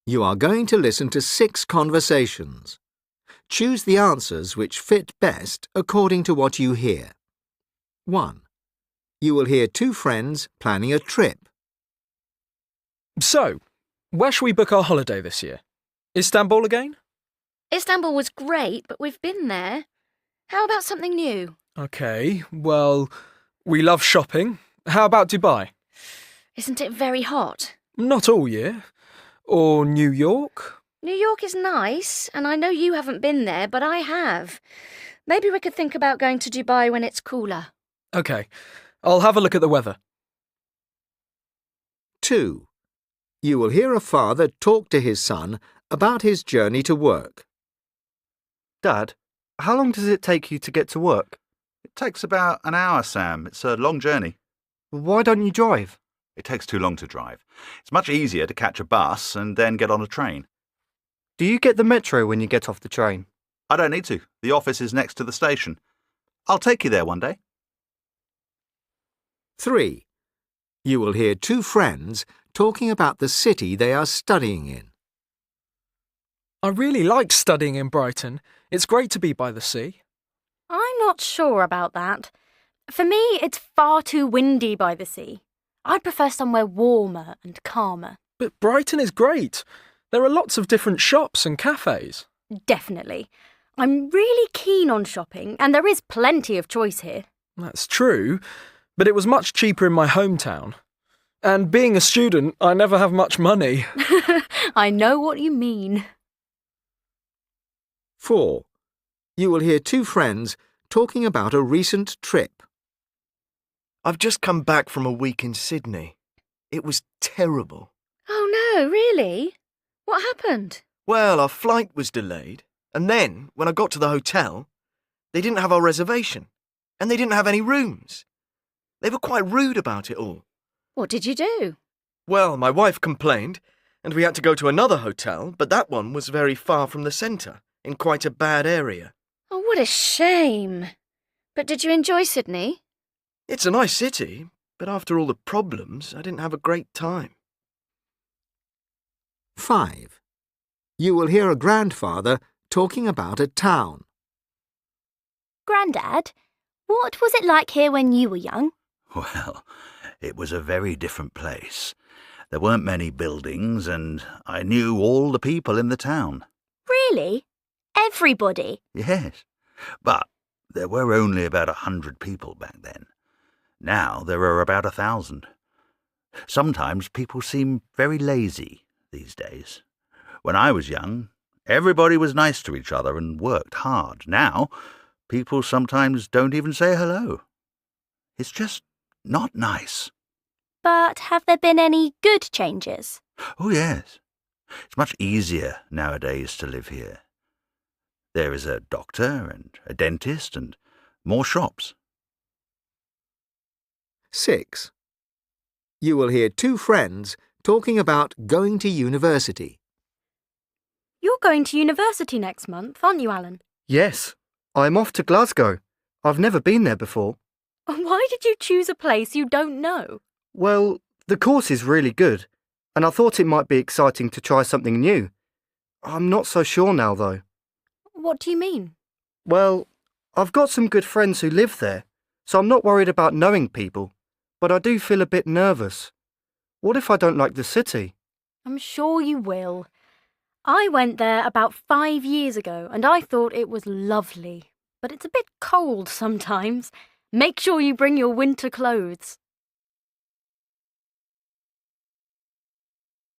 You are going to listen to 6 conversations. Choose the answers which fit best according to what you hear. 1. You will hear 2 friends planning a trip. So, where shall we book our holiday this year? Istanbul again? Istanbul was great, but we've been there. How about something new? OK, well, we love shopping. How about Dubai? Isn't it very hot? Not all year. Or New York? New York is nice, and I know you haven't been there, but I have. Maybe we could think about going to Dubai when it's cooler. OK, I'll have a look at the weather. 2. You will hear a father talk to his son about his journey to work. Dad, how long does it take you to get to work? It takes about an hour, Sam. It's a long journey. Why don't you drive? It takes too long to drive. It's much easier to catch a bus and then get on a train. Do you get the metro when you get off the train? I don't need to. The office is next to the station. I'll take you there one day. 3. You will hear 2 friends talking about the city they are studying in. I really like studying in Brighton. It's great to be by the sea. I'm not sure about that. For me, it's far too windy by the sea. I'd prefer somewhere warmer and calmer. But Brighton is great. There are lots of different shops and cafes. Definitely. I'm really keen on shopping, and there is plenty of choice here. That's true, but it was much cheaper in my hometown. And being a student, I never have much money. I know what you mean. 4. You will hear 2 friends talking about a recent trip. I've just come back from a week in Sydney. It was terrible. Oh no, really? What happened? Well, our flight was delayed, and then, when I got to the hotel, they didn't have our reservation, and they didn't have any rooms. They were quite rude about it all. What did you do? Well, my wife complained, and we had to go to another hotel, but that one was very far from the centre, in quite a bad area. Oh, what a shame. But did you enjoy Sydney? It's a nice city, but after all the problems, I didn't have a great time. 5. You will hear a grandfather talking about a town. Grandad, what was it like here when you were young? Well, it was a very different place. There weren't many buildings, and I knew all the people in the town. Really? Everybody? Yes, but there were only about 100 people back then. Now there are about 1,000. Sometimes people seem very lazy these days. When I was young, everybody was nice to each other and worked hard. Now, people sometimes don't even say hello. It's just not nice. But have there been any good changes? Oh, yes. It's much easier nowadays to live here. There is a doctor and a dentist and more shops. 6. You will hear 2 friends talking about going to university. You're going to university next month, aren't you, Alan? Yes, I'm off to Glasgow. I've never been there before. Why did you choose a place you don't know? Well, the course is really good, and I thought it might be exciting to try something new. I'm not so sure now, though. What do you mean? Well, I've got some good friends who live there, so I'm not worried about knowing people, but I do feel a bit nervous. What if I don't like the city? I'm sure you will. I went there about 5 years ago, and I thought it was lovely. But it's a bit cold sometimes. Make sure you bring your winter clothes.